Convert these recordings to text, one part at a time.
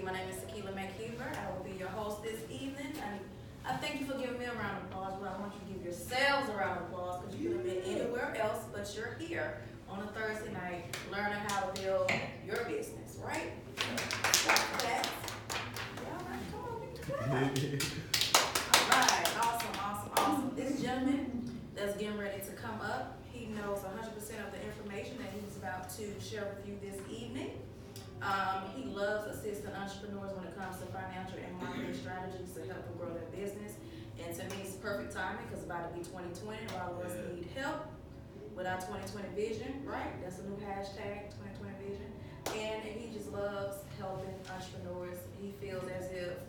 My name is Tequila McKeever. I will be your host this evening. And I thank you for giving me a round of applause, but I want you to give yourselves a round of applause because you could have been anywhere else, but you're here on a Thursday night learning how to build your business, right? That's all right, come on, we can clap. All right, awesome. This gentleman that's getting ready to come up, he knows 100% of the information that he's about to share with you this evening. He loves assisting entrepreneurs when it comes to financial and marketing strategies to help them grow their business. And to me, it's perfect timing because it's about to be 2020. A lot of us need help with our 2020 vision, right? That's a new hashtag, 2020 vision. And he just loves helping entrepreneurs. He feels as if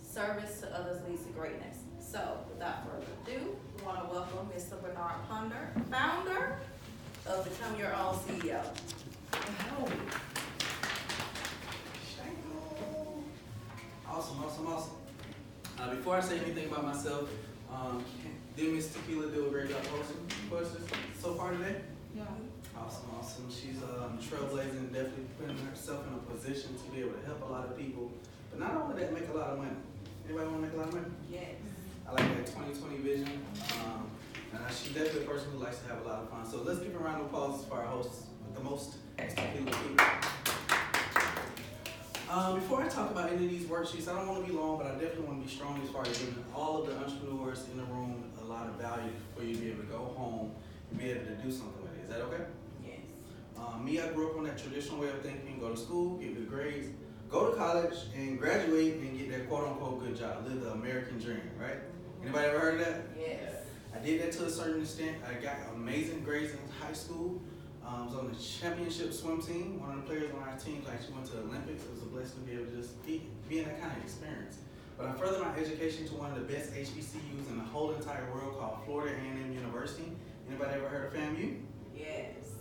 service to others leads to greatness. So, without further ado, we want to welcome Mr. Bernard Ponder, founder of Become Your Own CEO. Awesome. Before I say anything about myself, did Miss Tequila do a great job hosting questions so far today? Yeah. Awesome. She's trailblazing, definitely putting herself in a position to be able to help a lot of people. But not only that, make a lot of money. Anybody want to make a lot of money? Yes. I like that 2020 vision. And she's definitely a person who likes to have a lot of fun. So let's give a round of applause for our hosts with the most Tequila people. Before I talk about any of these worksheets, I don't want to be long, but I definitely want to be strong as far as giving all of the entrepreneurs in the room a lot of value for you to be able to go home and be able to do something with it. Is that okay? Yes. Me, I grew up on that traditional way of thinking: go to school, get good grades, go to college, and graduate and get that quote-unquote good job, live the American dream, right? Anybody ever heard of that? Yes. I did that to a certain extent. I got amazing grades in high school. I was on the championship swim team. One of the players on our team actually went to the Olympics. It was a blessing to be able to just be in that kind of experience. But I furthered my education to one of the best HBCUs in the whole entire world called Florida A&M University. Anybody ever heard of FAMU? Yes.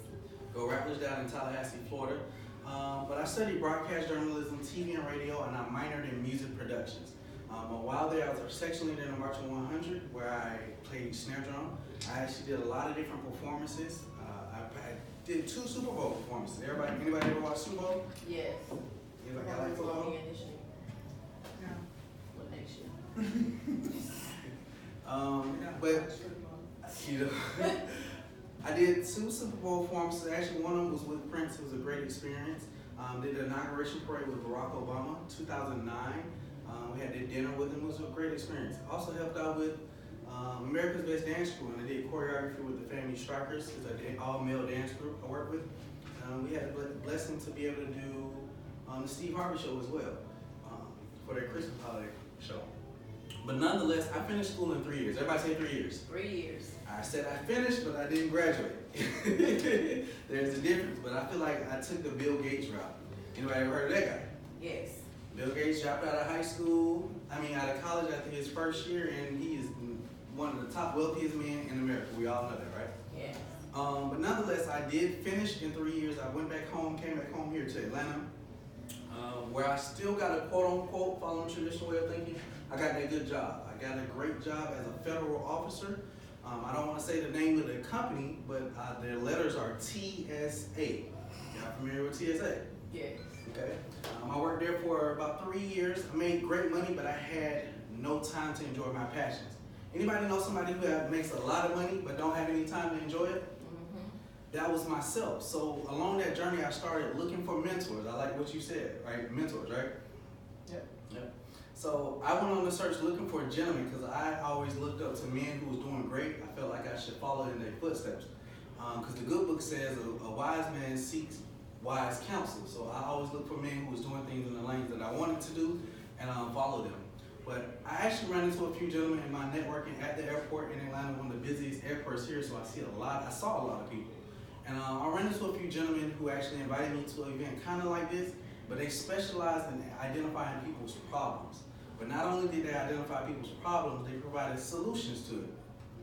Go Raptors down in Tallahassee, Florida. But I studied broadcast journalism, TV and radio, and I minored in music productions. While there, I was a section leader in the Marching 100, where I played snare drum. I actually did a lot of different performances. I did 2 Super Bowl performances. Anybody ever watch Super Bowl? Yes. Anybody like football? No. What next year? But I did 2 Super Bowl performances. Actually, one of them was with Prince. It was a great experience. Did the inauguration parade with Barack Obama, 2009. We had did dinner with him. It was a great experience. Also helped out with America's Best Dance Crew, and I did choreography with the Family Strikers. It's an all-male dance group I work with. We had the blessing to be able to do the Steve Harvey show as well for their Christmas holiday show. But nonetheless, I finished school in 3 years. Everybody say 3 years. 3 years. I said I finished, but I didn't graduate. There's a difference, but I feel like I took the Bill Gates route. Anybody ever heard of that guy? Yes. Bill Gates dropped out of out of college after his first year, and he is one of the top wealthiest men in America. We all know that, right? Yes. But nonetheless, I did finish in 3 years. I went back home, came back home here to Atlanta, where I still got a quote-unquote, following the traditional way of thinking, I got that good job. I got a great job as a federal officer. I don't want to say the name of the company, but their letters are TSA. Y'all familiar with TSA? Yes. Okay. I worked there for about 3 years. I made great money, but I had no time to enjoy my passions. Anybody know somebody who makes a lot of money but don't have any time to enjoy it? Mm-hmm. That was myself. So along that journey, I started looking for mentors. I like what you said, right? Mentors, right? Yep. So I went on the search looking for a gentleman because I always looked up to men who was doing great. I felt like I should follow in their footsteps. Because the good book says a wise man seeks wise counsel. So I always looked for men who was doing things in the lanes that I wanted to do and follow them. But I actually ran into a few gentlemen in my networking at the airport in Atlanta, one of the busiest airports here, so I saw a lot of people. And I ran into a few gentlemen who actually invited me to an event kind of like this, but they specialized in identifying people's problems. But not only did they identify people's problems, they provided solutions to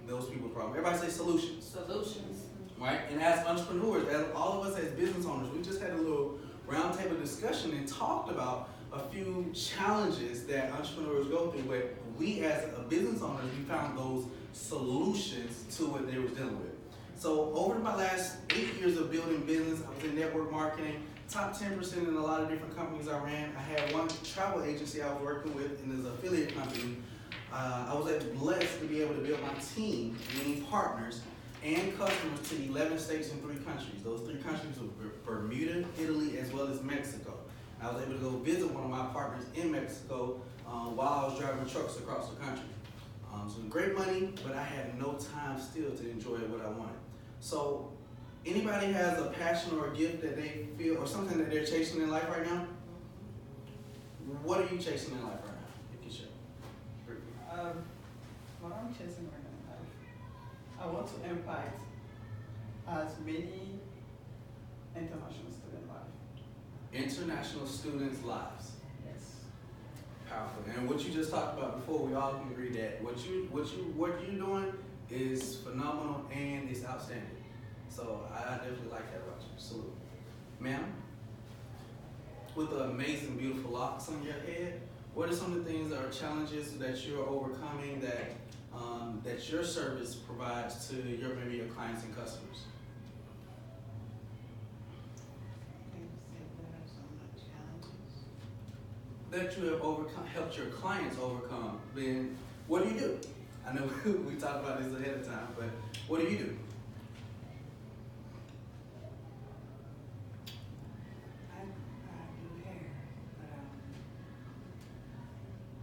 those people's problems. Everybody say solutions. Solutions. Right? And as entrepreneurs, as all of us as business owners, we just had a little roundtable discussion and talked about a few challenges that entrepreneurs go through where we as a business owners, we found those solutions to what they were dealing with. So over my last 8 years of building business, I was in network marketing, top 10% in a lot of different companies I ran. I had one travel agency I was working with and his affiliate company. I was blessed to be able to build my team, meaning partners and customers, to 11 states and 3 countries. Those 3 countries were Bermuda, Italy, as well as Mexico. I was able to go visit one of my partners in Mexico while I was driving trucks across the country. So great money, but I had no time still to enjoy what I wanted. So anybody has a passion or a gift that they feel, or something that they're chasing in life right now? What are you chasing in life right now, if you share? What I'm chasing right now in life, I want to impact as many international student life. International students' lives. Yes. Powerful. And what you just talked about before, we all can agree that what you're doing is phenomenal and it's outstanding. So I definitely like that about you. Salute. Ma'am, with the amazing, beautiful locks on your head, what are some of the things that are challenges that you're overcoming that that your service provides to your clients and customers? That you have helped your clients overcome. Then what do you do? I know we talked about this ahead of time, but what do you do? I do hair, but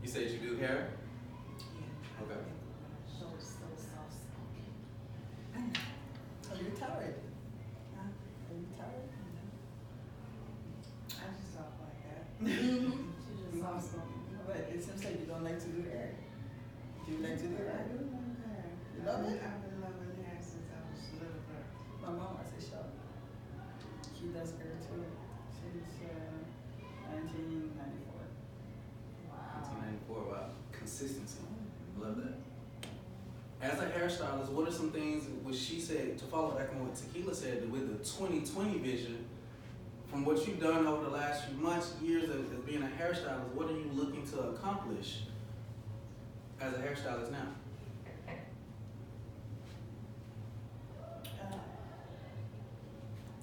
You said you do hair? yeah. Okay. So soft. Are you tired? Huh? Are you tired? I just talk like that. Mm-hmm. She's just soft spoken. But it seems like you don't like to do hair. Do you like to do I hair? do love hair. You love it? I've been loving hair since I was a little girl. My mom has a shop. She does hair too. Since 1994. Wow. 1994, wow. Consistency. Love that. As a hairstylist, what are some things, which she said, to follow back on what Tequila said, with the 2020 vision, from what you've done over the last few months, years as being a hairstylist, what are you looking to accomplish as a hairstylist now?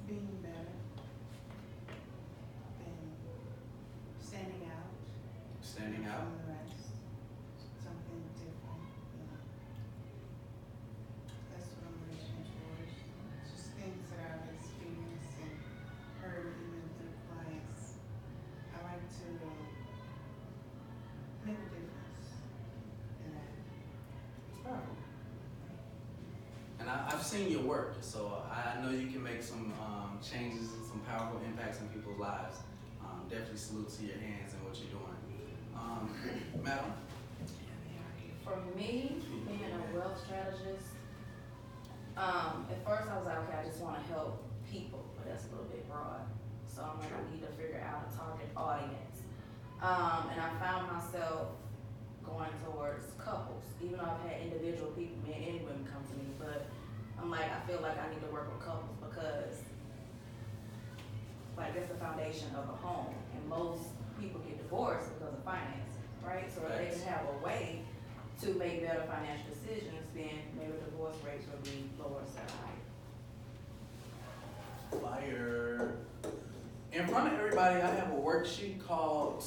Being better. Being standing out. Standing out? From the rest. Something different, you know. That's what I'm reaching towards. Just things that I've experienced and heard even through clients. I like to make a difference in that. Powerful. And I've seen your work, so I know you can make some changes and some powerful impacts in people's lives. Definitely salute to your hands and what you're doing. Madam? For me, being a wealth strategist, at first I was like, okay, I just want to help people, but that's a little bit broad. So I'm like, I need to figure out a target audience. And I found myself going towards couples, even though I've had individual people, men and women come to me, but I'm like, I feel like I need to work with couples because like that's the foundation of a home, and most people get divorced because of finances, right? So if they can have a way to make better financial decisions, then maybe divorce rates will be lower instead of higher. Fire. In front of everybody, I have a worksheet called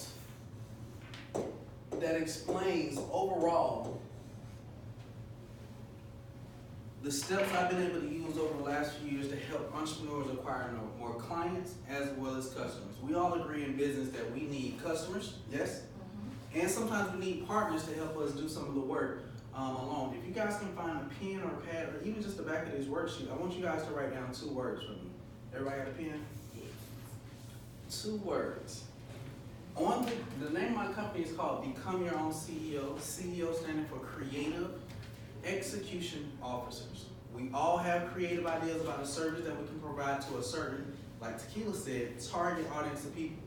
that explains overall the steps I've been able to use over the last few years to help entrepreneurs acquire more clients as well as customers. We all agree in business that we need customers, yes? Mm-hmm. And sometimes we need partners to help us do some of the work alone. If you guys can find a pen or a pad, or even just the back of this worksheet, I want you guys to write down 2 words for me. Everybody got a pen? 2 words. On the name of my company is called Become Your Own CEO. CEO standing for Creative Execution Officers. We all have creative ideas about a service that we can provide to a certain, like Tequila said, target audience of people.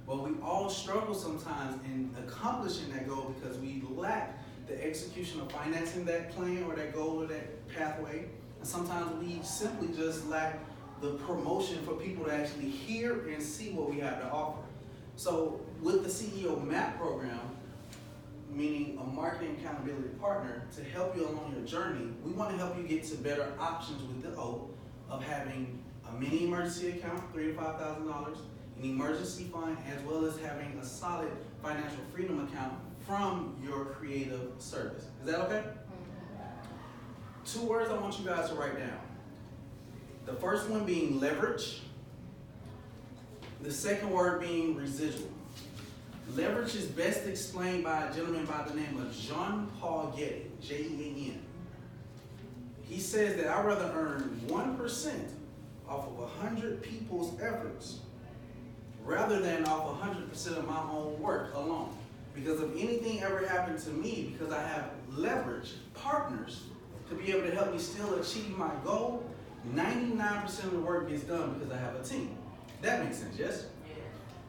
But we all struggle sometimes in accomplishing that goal because we lack the execution of financing that plan or that goal or that pathway. And sometimes we simply just lack the promotion for people to actually hear and see what we have to offer. So with the CEO MAP program, meaning a marketing accountability partner, to help you along your journey. We want to help you get to better options with the hope of having a mini emergency account, $3,000 to $5,000, an emergency fund, as well as having a solid financial freedom account from your creative service. Is that okay? 2 words I want you guys to write down. The first one being leverage. The second word being residual. Leverage is best explained by a gentleman by the name of Jean-Paul Getty, J-E-A-N. He says that I'd rather earn 1% off of 100 people's efforts rather than off 100% of my own work alone. Because if anything ever happened to me, because I have leverage, partners, to be able to help me still achieve my goal, 99% of the work gets done because I have a team. That makes sense, yes?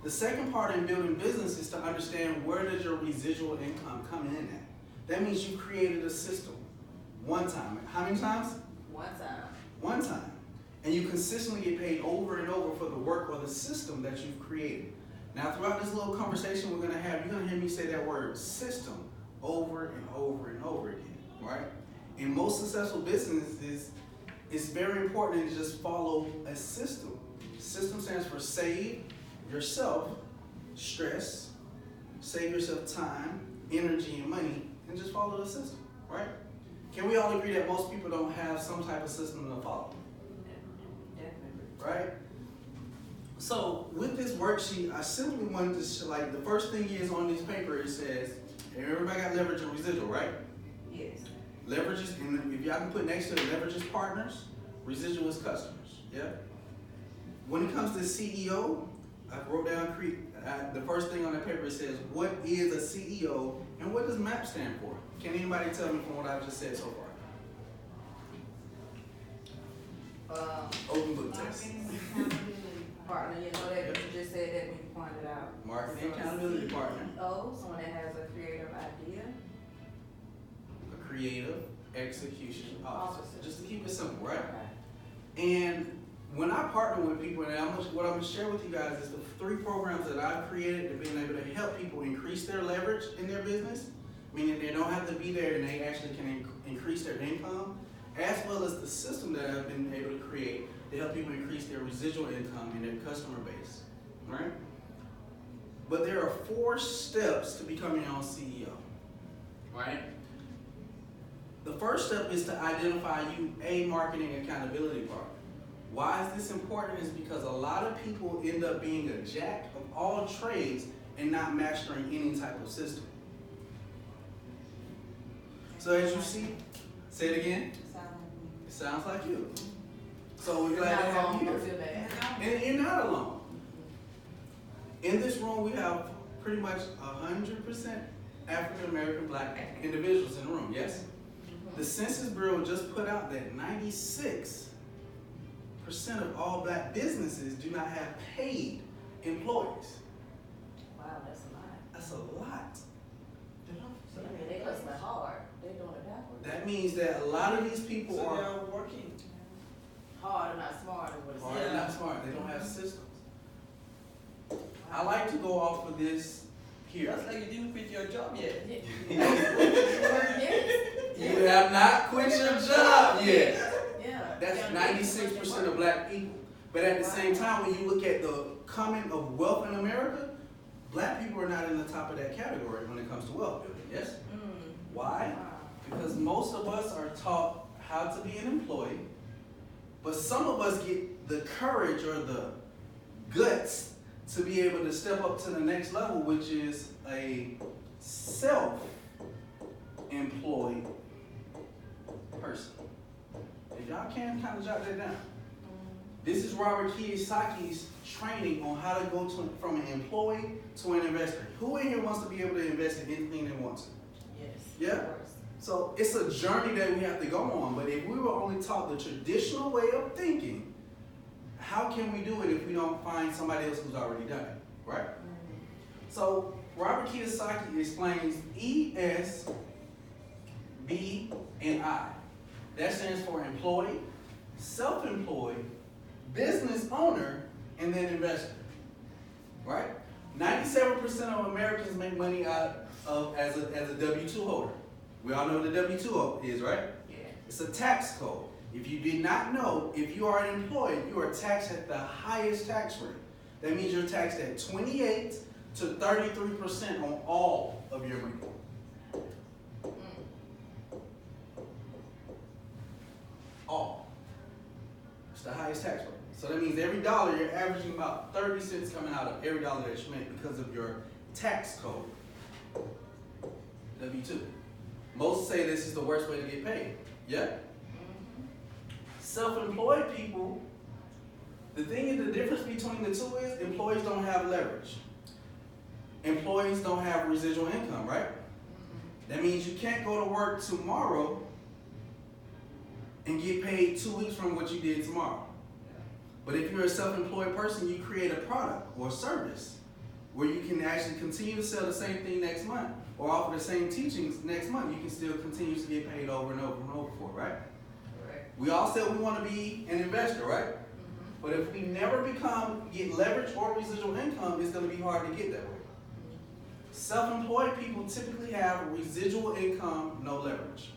The second part in building business is to understand where does your residual income come in at. That means you created a system one time. How many times? One time. One time. And you consistently get paid over and over for the work or the system that you've created. Now, throughout this little conversation we're going to have, you're going to hear me say that word system over and over and over again, right? In most successful businesses, it's very important to just follow a system. System stands for save yourself stress, save yourself time, energy, and money, and just follow the system, right? Can we all agree that most people don't have some type of system to follow? Definitely. Right? So with this worksheet, I simply wanted to like the first thing is on this paper, it says, everybody got leverage and residual, right? Yes. Leverage is, and if y'all can put next to it, leverage is partners, residual is customers, yeah? When it comes to CEO, I wrote down, the first thing on that paper says, what is a CEO and what does MAP stand for? Can anybody tell me from what I've just said so far? Open book test. Partner, you know that you just said that when you pointed out. Marketing So accountability partner. CEO, someone that has a creative idea. A creative execution officer. Officer. Just to keep it simple, right? Okay. And when I partner with people, and what I'm going to share with you guys is the 3 programs that I've created to being able to help people increase their leverage in their business, meaning they don't have to be there and they actually can increase their income, as well as the system that I've been able to create to help people increase their residual income in their customer base, right? But there are 4 steps to becoming your own CEO, right? The first step is to identify you a marketing accountability partner. Why is this important? Is because a lot of people end up being a jack of all trades and not mastering any type of system. So as you see, say it again. It sounds like you. So we're glad to have you Don't here. feel bad. And you're not alone. In this room, we have pretty much 100% African American Black individuals in the room, yes? The Census Bureau just put out that 96% of all Black businesses do not have paid employees. Wow, that's a lot. That's a lot. I mean, they hustling hard. They're doing it backwards. That means that a lot of these people So they are are working. Hard and not smart is what it's hard saying. and not smart. They don't have systems. I like to go off of this here. That's like you didn't quit your job yet. Yes. You have not quit your job yet. Yeah. That's Yeah. 96% of Black people. But at the same time, when you look at the coming of wealth in America, Black people are not in the top of that category when it comes to wealth building, yes? Why? Wow. Because most of us are taught how to be an employee, but some of us get the courage or the guts to be able to step up to the next level, which is a self-employed person. If y'all can kind of jot that down. This is Robert Kiyosaki's training on how to go from an employee to an investor. Who in here wants to be able to invest in anything they want to? Yes. Yeah? Of course. So it's a journey that we have to go on, but if we were only taught the traditional way of thinking, how can we do it if we don't find somebody else who's already done it, right? So Robert Kiyosaki explains E, S, B, and I. That stands for employee, self-employed, business owner, and then investor, right? 97% of Americans make money out of as a W-2 holder. We all know what the W-2 is, right? Yeah. It's a tax code. If you did not know, if you are employed, you are taxed at the highest tax rate. That means you're taxed at 28 to 33% on all of your money. All. It's the highest tax rate. So that means every dollar you're averaging about 30 cents coming out of every dollar that you make because of your tax code. W-2. Most say this is the worst way to get paid. Yeah? Self-employed people, the thing is, the difference between the two is employees don't have leverage. Employees don't have residual income, right? That means you can't go to work tomorrow and get paid 2 weeks from what you did tomorrow. But if you're a self-employed person, you create a product or service where you can actually continue to sell the same thing next month or offer the same teachings next month. You can still continue to get paid over and over and over for, right? Correct. We all said we want to be an investor, right? But if we never get leverage or residual income, it's going to be hard to get that way. Self-employed people typically have residual income, no leverage.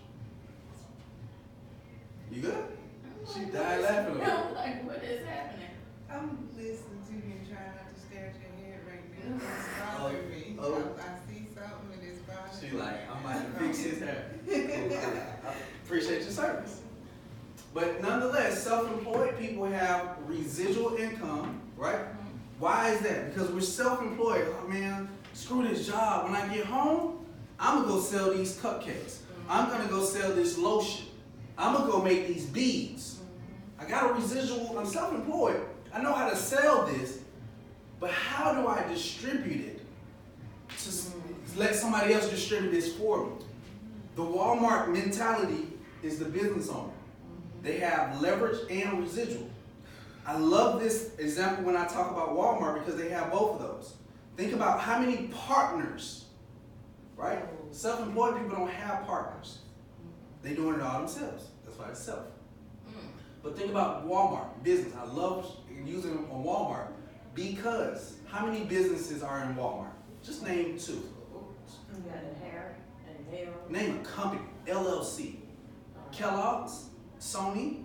You good? She died laughing. I'm like, what is happening? I'm listening to you and trying not to stare at your head right now. It's bothering me. Oh. I see something and it's bothering me. She like, I'm about to fix his hair. I appreciate your service. But nonetheless, self-employed people have residual income, right? Why is that? Because we're self-employed. Oh man, screw this job. When I get home, I'm gonna go sell these cupcakes. I'm gonna go sell this lotion. I'm gonna go make these beads. I got a residual, I'm self-employed. I know how to sell this, but how do I distribute it to let somebody else distribute this for me? The Walmart mentality is the business owner. They have leverage and residual. I love this example when I talk about Walmart because they have both of those. Think about how many partners, right? Self-employed people don't have partners. They're doing it all themselves. That's why it's self. But think about Walmart, business. I love using them on Walmart because how many businesses are in Walmart? Just name 2. You got the hair and nail. Name a company, LLC. Kellogg's, Sony.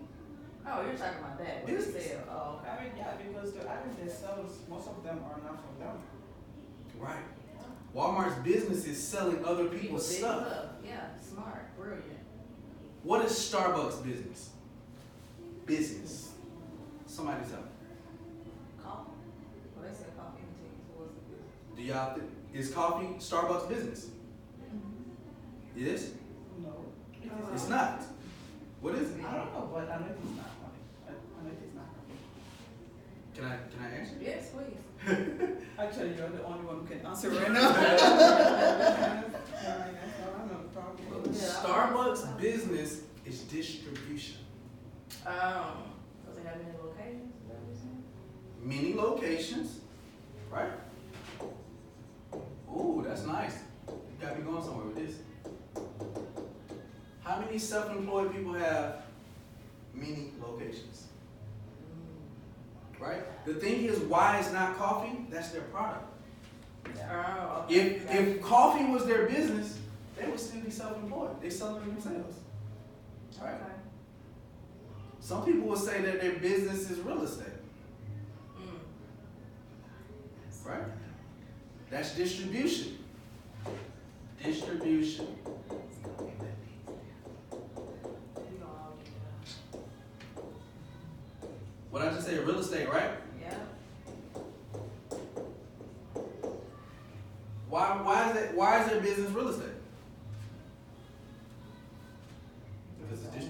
Oh, you're talking about that. What Business. you said. Oh, okay. I mean, yeah, because the items they sell, most of them are not from them. Right. Walmart's business is selling other people's Big stuff. love. Yeah, smart, brilliant. What is Starbucks business? Business. Somebody tell me. Coffee. Well, they said coffee and tea. So what's the business? Do y'all think, is coffee Starbucks business? It is? No. It's not. What is it? I don't know, but I know it's not. I know it's not. Can I answer? Yes, please. Actually, you're the only one who can answer right now. That's all I know, probably. Starbucks business is distribution. Does it have many locations? Is that what you're saying? Many locations, right? Ooh, that's nice. You got me going somewhere with this. How many self-employed people have many locations? Right? The thing is, why it's not coffee? That's their product. Oh, okay. If coffee was their business, they would still be self-employed. They sell it themselves. Right? Okay. Some people will say that their business is real estate. Right? That's distribution. Distribution. What I just say, real estate, right? Yeah. Why is their business real estate? Because it's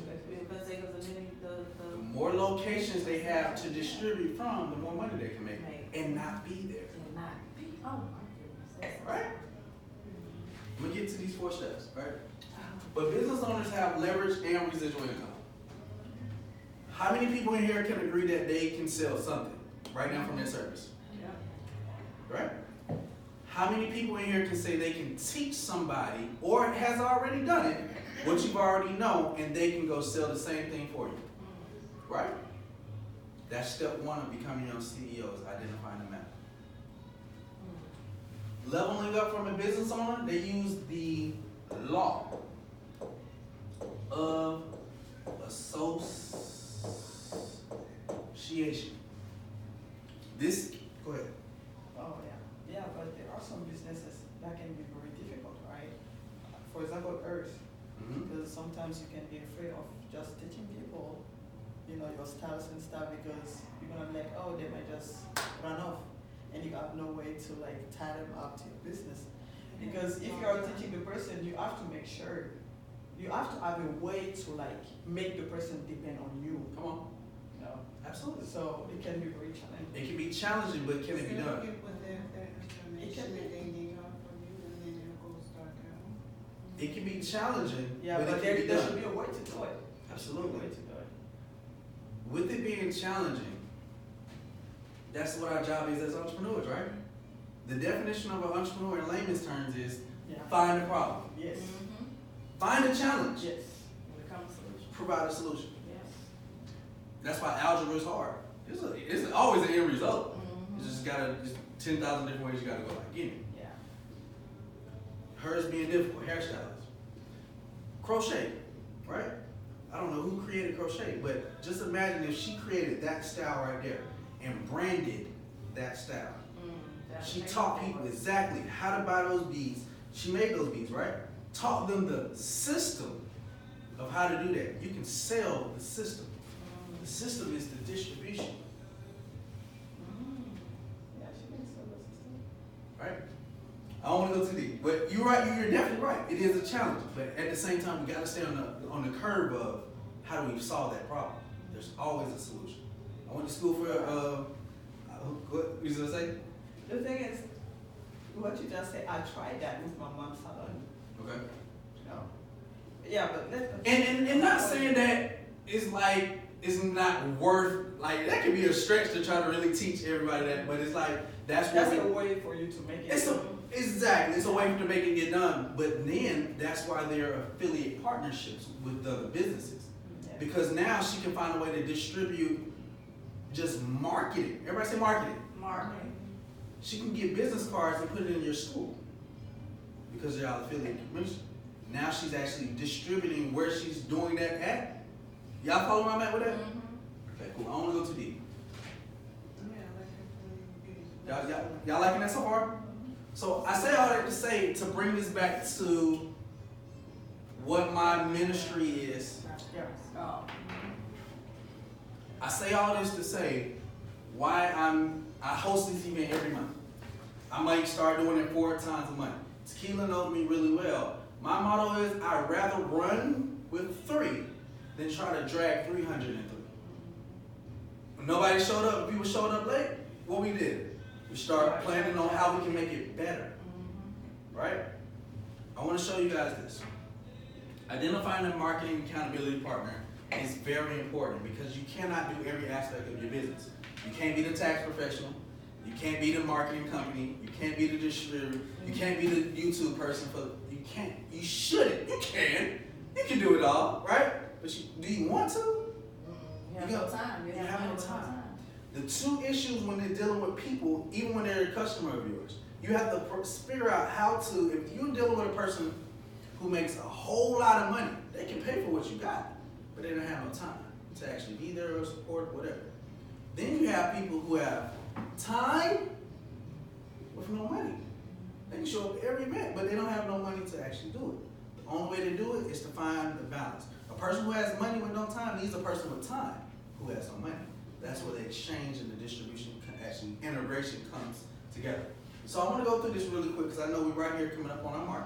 Because they got the more locations they have to distribute from, the more money they can make and not be there. Oh, my goodness. Right? I'm gonna get to these 4 steps, right? But business owners have leverage and residual income. How many people in here can agree that they can sell something right now from their service? Yeah. Right? How many people in here can say they can teach somebody or has already done it, what you've already know, and they can go sell the same thing for you? Right? That's step 1 of becoming your own CEO, is identifying the map. leveling up from a business owner, they use the law of association. This, go ahead. Oh, yeah, but there are some businesses that can be very difficult, right? For example, Earth, because sometimes you can be afraid of just teaching people, your styles and stuff, because you're gonna be like, oh, they might just run off, and you have no way to like tie them up to your business. Because if you are teaching the person, you have to make sure, you have to have a way to like make the person depend on you. Come on. Absolutely. So it can be very challenging. It can be challenging, but can it be done? People that information that they need off of you, and then it'll go start down. It can be challenging, Yeah, but but it there can be should done. be a way to do it. Absolutely. A way to do it. With it being challenging, that's what our job is as entrepreneurs, right? The definition of an entrepreneur in layman's terms is Yeah. find a problem, Yes. find a challenge, Yes. Become a solution. provide a solution. Yes. That's why algebra is hard. It's always an end result. Mhm. You just gotta, 10,000 different ways you gotta go about getting it. Yeah. Hers being difficult, hairstyles. Crochet, right? I don't know who created crochet, but just imagine if she created that style right there and branded that style. She taught people exactly how to buy those beads. She made those beads, right? Taught them the system of how to do that. You can sell the system. The system is the distribution, Yeah, she makes a lot of system. right? I don't want to go too deep, but you're right. You're definitely right. It is a challenge, but at the same time, we got to stay on the curve of how do we solve that problem. There's always a solution. I went to school for what you gonna say? The thing is, what you just said, I tried that with my mom's salon. Okay. Yeah, but let's. And not saying that it's like it's not worth, like that could be a stretch to try to really teach everybody that, but it's like that's That's what a way for you to make it. it's a way to make it get done. But then that's why there are affiliate partnerships with the other businesses. Yeah. Because now she can find a way to distribute just marketing. Everybody say marketing. Marketing. She can get business cards and put it in your school because they're all affiliate commission. Now she's actually distributing where she's doing that at. Y'all follow where I'm at with that? Okay, cool. I don't want to go too deep. Yeah, like Y'all liking that so far? So I say all that to say, to bring this back to what my ministry is. Yeah. I say all this to say why I host this event every month. I might start doing it 4 times a month. Tequila knows me really well. My motto is I'd rather run with 3 than try to drag 303. When nobody showed up, people showed up late, what we did? We started planning on how we can make it better. Right? I want to show you guys this. Identifying a marketing accountability partner is very important because you cannot do every aspect of your business. You can't be the tax professional. You can't be the marketing company. You can't be the distributor. You can't be the YouTube person. You can't. You shouldn't. You can. You can do it all, right? But do you want to? You have no time. You have no time. The 2 issues when they're dealing with people, even when they're a customer of yours, you have to figure out how to, if you're dealing with a person who makes a whole lot of money, they can pay for what you got, but they don't have no time to actually be there or support, whatever. Then you have people who have time with no money. They can show up every event, but they don't have no money to actually do it. The only way to do it is to find the balance. A person who has money with no time needs a person with time who has no money. That's where the exchange and the distribution, actually integration comes together. So I want to go through this really quick because I know we're right here coming up on our mark.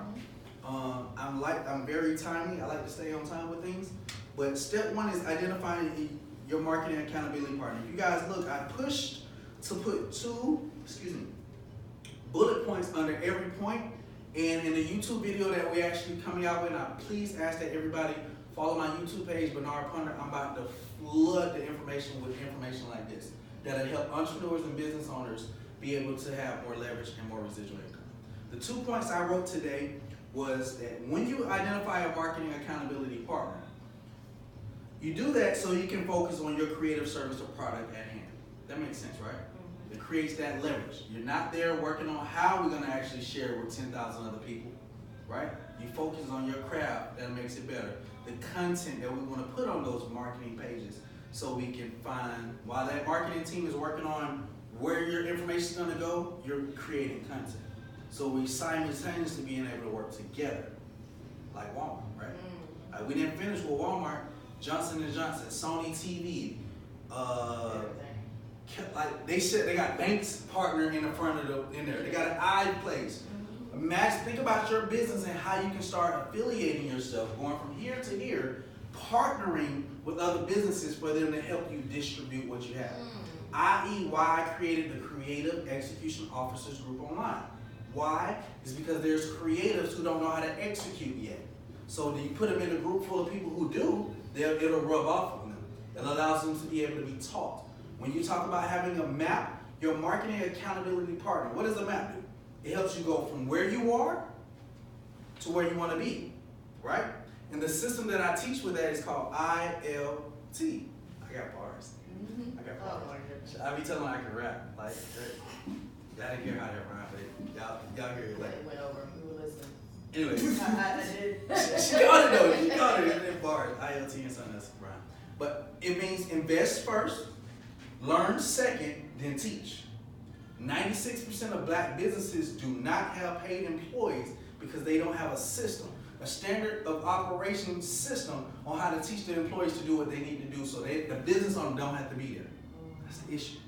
I'm very timely. I like to stay on time with things. But step 1 is identifying your marketing accountability partner. If you guys look, I pushed to put 2, bullet points under every point. And in the YouTube video that we're actually coming out with, I please ask that everybody follow my YouTube page, Bernard Punter. I'm about to flood the information with information like this that'll help entrepreneurs and business owners be able to have more leverage and more residual income. The 2 points I wrote today was that when you identify a marketing accountability partner, you do that so you can focus on your creative service or product at hand. That makes sense, right? It creates that leverage. You're not there working on how we're going to actually share with 10,000 other people, right? You focus on your craft, that makes it better. The content that we want to put on those marketing pages so we can find, while that marketing team is working on where your information is going to go, you're creating content. So we simultaneously being able to work together, like Walmart, right? We didn't finish with Walmart, Johnson & Johnson, Sony TV, like they said, they got Banks partner in the front of in there. They got an iPlace. Imagine, think about your business and how you can start affiliating yourself, going from here to here, partnering with other businesses for them to help you distribute what you have. I.e., why I created the Creative Execution Officers Group online. Why? Is because there's creatives who don't know how to execute yet. So you put them in a group full of people who do, it'll rub off on them. It allows them to be able to be taught. When you talk about having a map, your marketing accountability partner, what does a map do? It helps you go from where you are to where you want to be, right? And the system that I teach with that is called ILT. I got bars. I got bars. I be telling them I can rap. Like, y'all didn't hear how that rhyme, but y'all hear it like. It went over. We were listening. Anyway. I did. She got it though. She got it in bars. ILT and something else rhyme. But it means invest first, learn second, then teach. 96% of black businesses do not have paid employees because they don't have a system, a standard of operation system on how to teach their employees to do what they need to do so the business owner don't have to be there. That's the issue.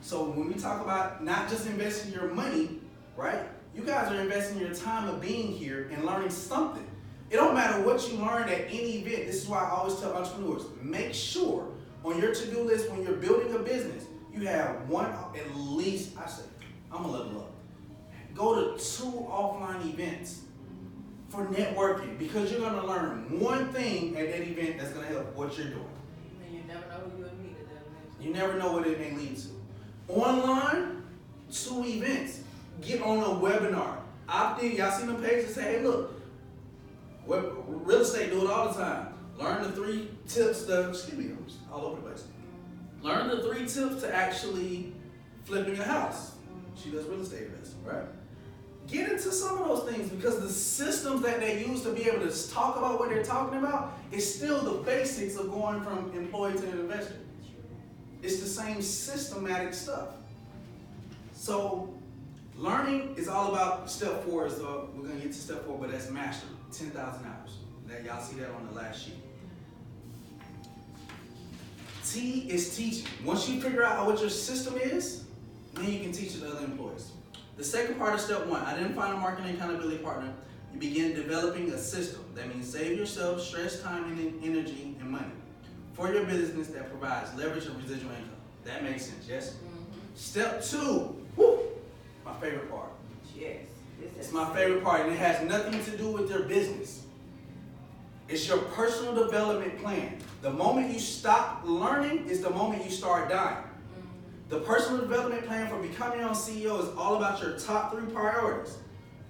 So when we talk about not just investing your money, right? You guys are investing your time of being here and learning something. It don't matter what you learn at any event. This is why I always tell entrepreneurs, make sure on your to-do list when you're building a business, you have one, at least, I say, I'm gonna level up. Go to 2 offline events for networking because you're gonna learn one thing at that event that's gonna help what you're doing. And you never know who you'll meet at that event. You never know what it may lead to. Online, 2 events. Get on a webinar. Y'all seen them pages say, hey, look, real estate do it all the time. Learn the 3 tips, I'm all over the place. Learn the 3 tips to actually flipping a house. She does real estate investing, right? Get into some of those things because the systems that they use to be able to talk about what they're talking about is still the basics of going from employee to an investor. It's the same systematic stuff. So learning is all about step 4. So we're going to get to step 4, but that's mastery, 10,000 hours. That y'all see that on the last sheet. T is teaching. Once you figure out what your system is, then you can teach it to other employees. The second part of step 1, identify a marketing accountability partner. You begin developing a system. That means save yourself stress, time, and energy, and money for your business that provides leverage and residual income. That makes sense, yes? Step 2, my favorite part. Yes. It's my favorite part, and it has nothing to do with your business. It's your personal development plan. The moment you stop learning is the moment you start dying. The personal development plan for becoming your own CEO is all about your top 3 priorities.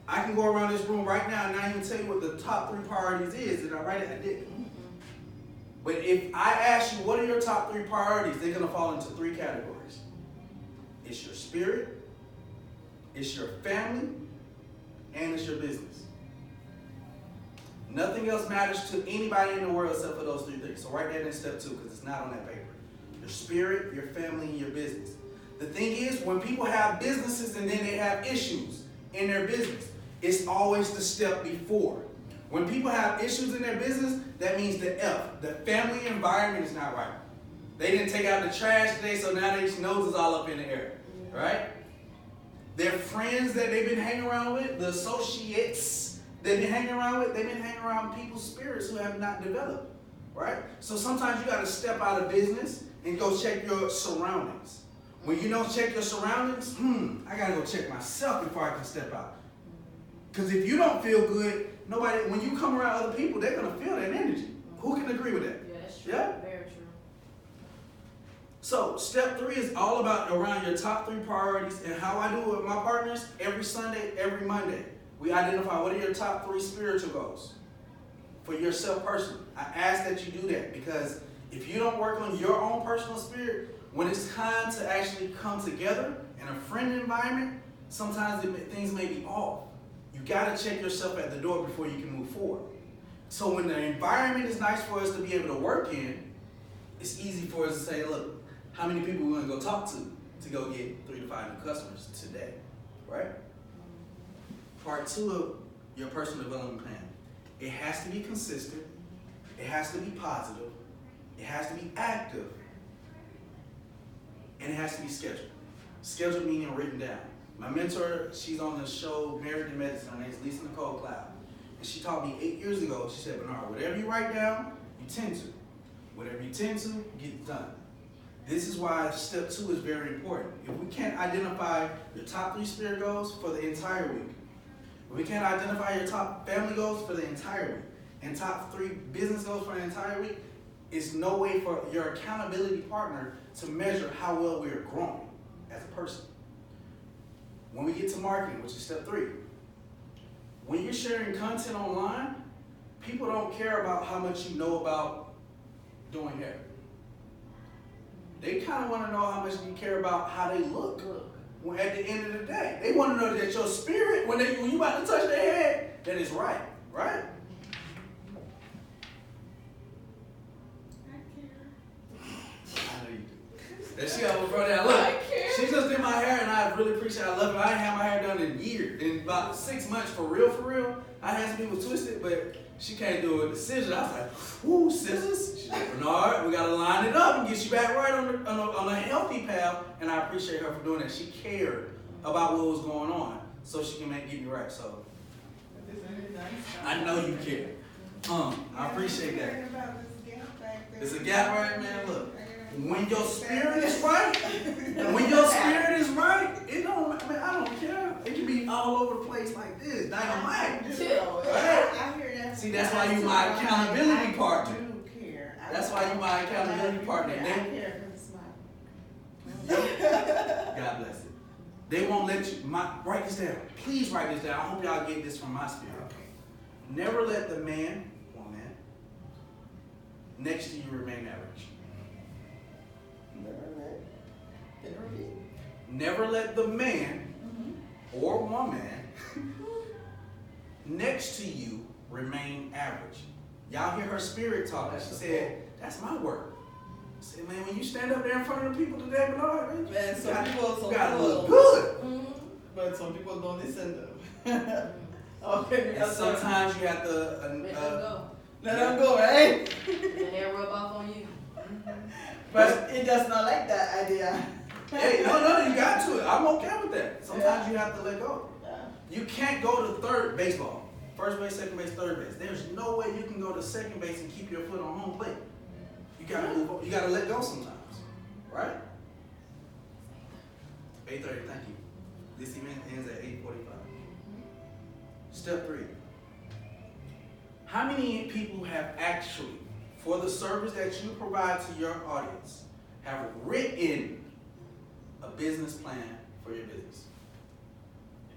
I can go around this room right now and not even tell you what the top 3 priorities is. Did I write it? I didn't. But if I ask you what are your top 3 priorities, they're going to fall into 3 categories. It's your spirit, it's your family, and it's your business. Nothing else matters to anybody in the world except for those 3 things. So write that in step 2 because it's not on that paper. Your spirit, your family, and your business. The thing is, when people have businesses and then they have issues in their business, it's always the step before. When people have issues in their business, that means the F, the family environment is not right. They didn't take out the trash today, so now their nose is all up in the air, right? Their friends that they've been hanging around with, the associates they've been hanging around with, they've been hanging around people's spirits who have not developed, right? So sometimes you got to step out of business and go check your surroundings. When you don't check your surroundings, I got to go check myself before I can step out. Because if you don't feel good, when you come around other people, they're going to feel that energy. Who can agree with that? Yeah, that's true. Yeah? Very true. So step 3 is all about around your top 3 priorities, and how I do it with my partners every Sunday, every Monday. We identify what are your top 3 spiritual goals for yourself personally. I ask that you do that because if you don't work on your own personal spirit, When it's time to actually come together in a friend environment, sometimes things may be off. You gotta check yourself at the door before you can move forward. So when the environment is nice for us to be able to work in, it's easy for us to say, look, how many people we're gonna go talk to go get 3 to 5 new customers today, right? Part 2 of your personal development plan. It has to be consistent, it has to be positive, it has to be active, and it has to be scheduled. Scheduled meaning written down. My mentor, she's on the show Married to Medicine. Her name's Lisa Nicole Cloud. And she taught me 8 years ago, she said, Bernard, whatever you write down, you tend to. Whatever you tend to, get it done. This is why step 2 is very important. If we can't identify your top 3 spirit goals for the entire week, if we can't identify your top family goals for the entire week, and top 3 business goals for the entire week, it's no way for your accountability partner to measure how well we are growing as a person. When we get to marketing, which is step 3, when you're sharing content online, people don't care about how much you know about doing hair. They kind of want to know how much you care about how they look at the end of the day. They want to know that your spirit, when you about to touch their head, that it's right, right? I know you do. And she always brought that. Look, she just did my hair, and I really appreciate it. I love it. I didn't have my hair done in years. In about 6 months, for real. I had some people twisted, but she can't do it with scissors. I was like, ooh, scissors? She's like, Bernard, we got to line it up and get you back right on a healthy path. And I appreciate her for doing that. She cared about what was going on so she can get me right. So I know you care. I appreciate that. It's a gap right, man. Look. When your spirit is right, it don't, man, I don't care. It can be all over the place like this, dynamite. I hear that. See, that's why you my accountability partner. I do care. That's why you my accountability partner. I care because it's my. God bless it. They won't let you, write this down. Please write this down. I hope y'all get this from my spirit. Never let the man, woman, next to you remain average. Never let the man or woman next to you remain average. Y'all hear her spirit talking. She said, that's my word. I said, man, when you stand up there in front of the people today, Bernard, Man, some people gotta look good. But some people don't listen though. Okay, And sometimes you have to let them go, right? The hair rub off on you. But it does not like that idea. Hey, no, you got to. I'm okay with that. Sometimes you have to let go. Yeah. You can't go to third baseball. First base, second base, third base. There's no way you can go to second base and keep your foot on home plate. You gotta move on. You gotta let go sometimes. Right? 8:30, thank you. This event ends at 8:45. Step 3. How many people have actually, for the service that you provide to your audience, have written a business plan for your business?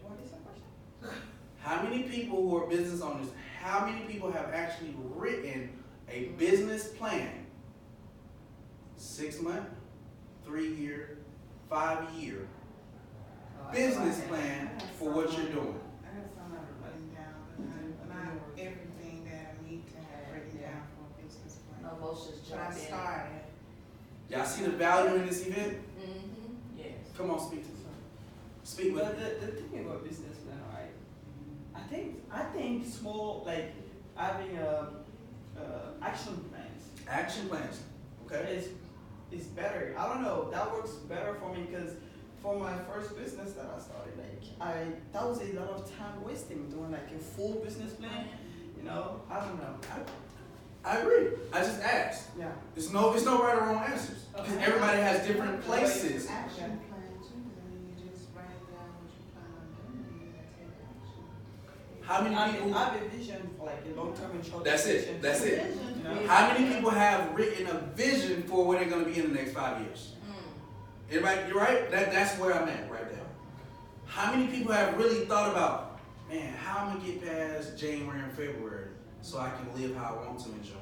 What is the question? How many people who are business owners, how many people have actually written a business plan? 6 month, 3 year, 5 year business plan for what you're doing. I have some of it written down, but not everything that I need to have written down for a business plan. No motions But I jump in. started. Y'all see the value in this event? Mm-hmm. Yes. Come on, speak to me. Speak with But me. the thing about business plan, right? I think small, like having action plans Action plans. Okay? is better. I don't know. That works better for me because for my first business that I started, that was a lot of time wasting doing like a full business plan. You know, I don't know. I agree. I just asked. Yeah. There's no right or wrong answers. Because everybody has different places. Action plan too, then you just write down what you plan on doing and you take action. How many people? I have a vision for like a long term and short term. That's it. That's it. You know? How many people have written a vision for where they're going to be in the next 5 years? Everybody, you're right. That's where I'm at right there. How many people have really thought about, man, how I'm gonna get past January and February so I can live how I want to in June?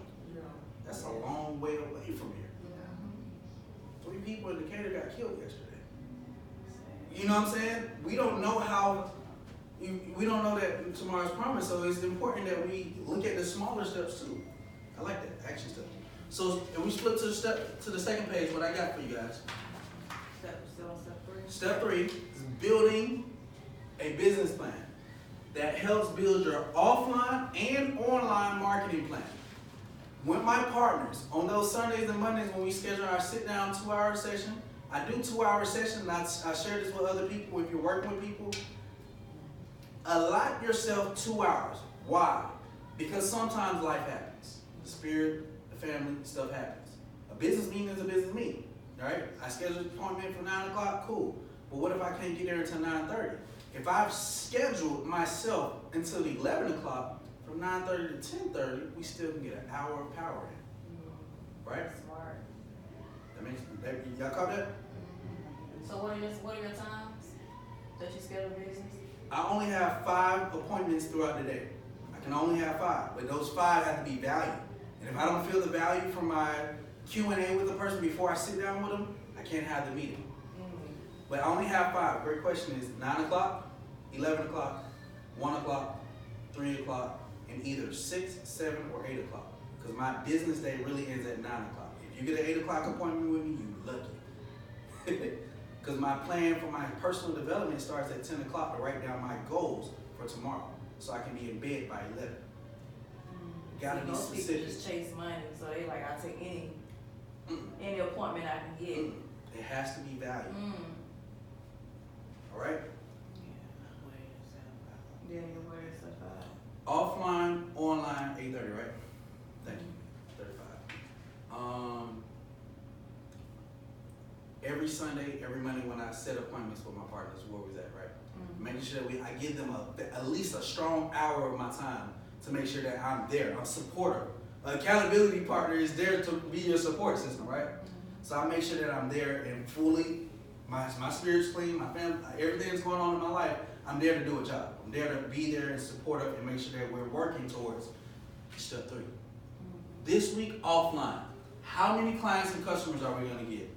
That's a long way away from here. 3 people in Decatur got killed yesterday. You know what I'm saying? We don't know how, we don't know that tomorrow's promise, so it's important that we look at the smaller steps too. I like that, action steps. So, and we flip to the second page, what I got for you guys. Step 3 is building a business plan that helps build your offline and online marketing plan. With my partners, on those Sundays and Mondays when we schedule our sit-down 2-hour session, I do 2-hour sessions, and I share this with other people if you're working with people. Allot yourself 2 hours. Why? Because sometimes life happens. The spirit, the family, stuff happens. A business meeting is a business meeting, right? I schedule an appointment for 9 o'clock, cool. But what if I can't get there until 9:30? If I've scheduled myself until 11 o'clock, from 9:30 to 10:30, we still can get an hour of power in, right? Smart. Y'all caught that? So what are your times that you schedule business? I only have 5 appointments throughout the day. I can only have 5, but those 5 have to be value. And if I don't feel the value from my Q&A with the person before I sit down with them, I can't have the meeting. But I only have 5. Great question is 9 o'clock, 11 o'clock, 1 o'clock, 3 o'clock, and either 6, 7, or 8 o'clock. Because my business day really ends at 9 o'clock. If you get an 8 o'clock appointment with me, you lucky. Because my plan for my personal development starts at 10 o'clock to write down my goals for tomorrow. So I can be in bed by 11. Gotta be Most people specific. just chase money, so they like, I'll take any appointment I can get. It has to be valued. All right? Yeah, you wear stuff out. Offline, online, 8:30, right? Thank you. 35. Every Sunday, every Monday when I set appointments with my partners, where was that, right? Making sure that I give them at least a strong hour of my time to make sure that I'm there. I'm supportive. An accountability partner is there to be your support system, right? So I make sure that I'm there and fully, my spirit's clean, my family, everything that's going on in my life, I'm there to do a job. I'm there to be there and supportive and make sure that we're working towards step 3. This week, offline. How many clients and customers are we going to get?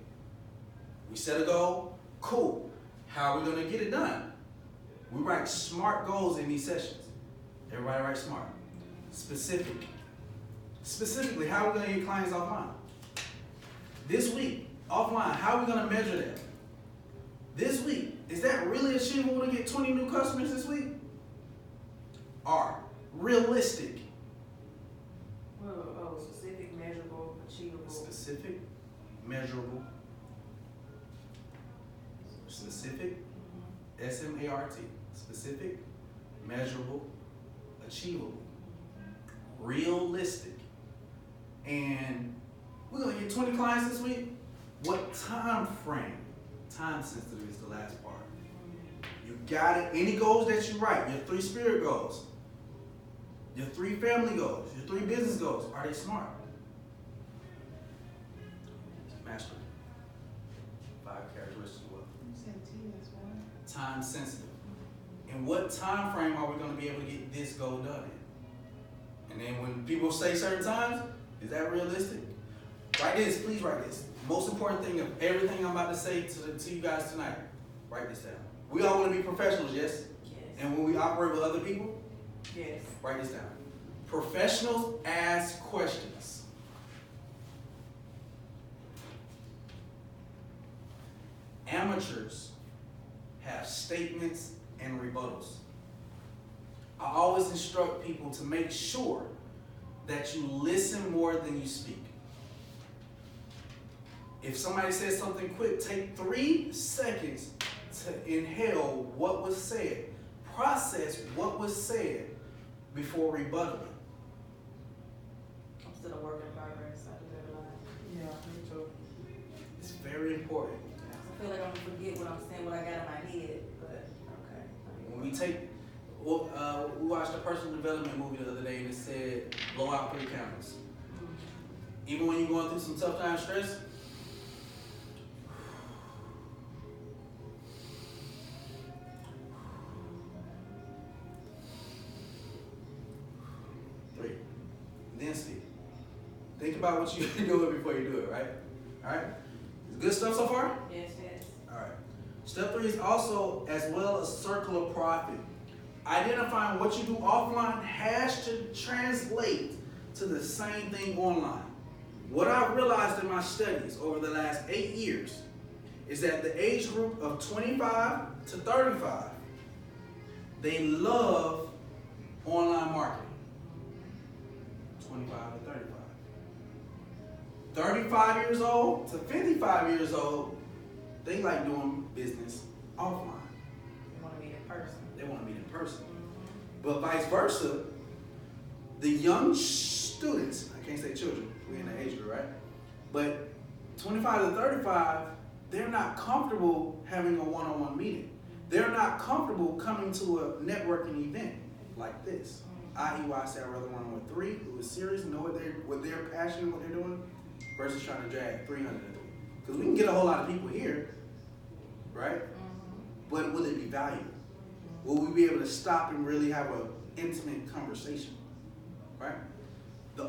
We set a goal, cool. How are we going to get it done? We write SMART goals in these sessions. Everybody write SMART. Specific. Specifically, how are we going to get clients offline? This week, offline, how are we going to measure that? This week, is that really achievable to get 20 new customers this week? Or realistic? Oh, specific, measurable, achievable. Specific, measurable, specific, SMART, specific, measurable, achievable, realistic. And we're gonna get 20 clients this week. What time frame? Time sensitive is the last part. You got it. Any goals that you write, your 3 spirit goals, your 3 family goals, your 3 business goals, are they smart? Master. 5 characteristics of wealth. You said T as well. Time sensitive. In what time frame are we going to be able to get this goal done in? And then when people say certain times, is that realistic? Write this, please write this. Most important thing of everything I'm about to say to you guys tonight, write this down. We all want to be professionals, yes? Yes. And when we operate with other people, Yes. write this down. Professionals ask questions. Amateurs have statements and rebuttals. I always instruct people to make sure that you listen more than you speak. If somebody says something quick, take 3 seconds to inhale what was said. Process what was said before rebuttaling. I'm still a work in progress. I do that a lot. Yeah, me too. It's very important. I feel like I'm gonna forget what I'm saying, what I got in my head, but okay. When we take, we watched a personal development movie the other day and it said, blow out 3 candles. Even when you're going through some tough time stress, then speak. Think about what you're doing before you do it, right? All right? Good stuff so far? Yes, yes. Alright. Step 3 is also as well a circle of profit. Identifying what you do offline has to translate to the same thing online. What I've realized in my studies over the last 8 years is that the age group of 25 to 35, they love online marketing. 25 to 35. 35 years old to 55 years old, they like doing business offline. You wanna meet in person. They want to meet in person. But vice versa, the young students, I can't say children, we're in the age group, right? But 25 to 35, they're not comfortable having a one-on-one meeting. They're not comfortable coming to a networking event like this. I.e. why I say I'd rather run with 3 who is serious, know what they're passionate, what they're doing, versus trying to drag 300. Because we can get a whole lot of people here, right? But will it be valuable? Will we be able to stop and really have an intimate conversation, right? The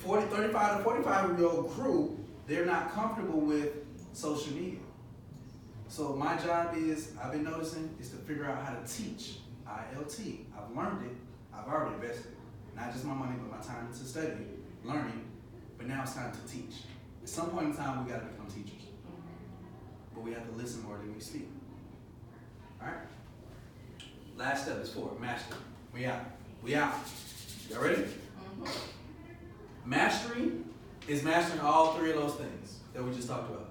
35 to 45-year-old crew, they're not comfortable with social media. So my job is, I've been noticing, is to figure out how to teach ILT. I've learned it. I've already invested, not just my money, but my time to study, learning, but now it's time to teach. At some point in time, we gotta become teachers. But we have to listen more than we speak. All right? Last step is 4, mastery. We out. Y'all ready? Mastery is mastering all 3 of those things that we just talked about.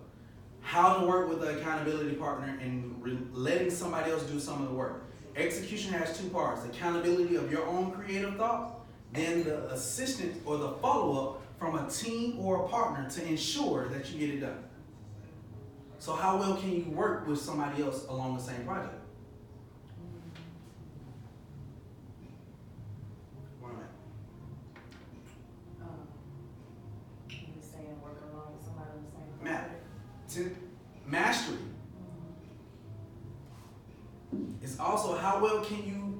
How to work with an accountability partner and letting somebody else do some of the work. Execution has 2 parts: accountability of your own creative thought, then the assistance or the follow-up from a team or a partner to ensure that you get it done. So how well can you work with somebody else along the same project? Where am I? You saying work along with somebody on the same Matt. project? Mastery is also how well can you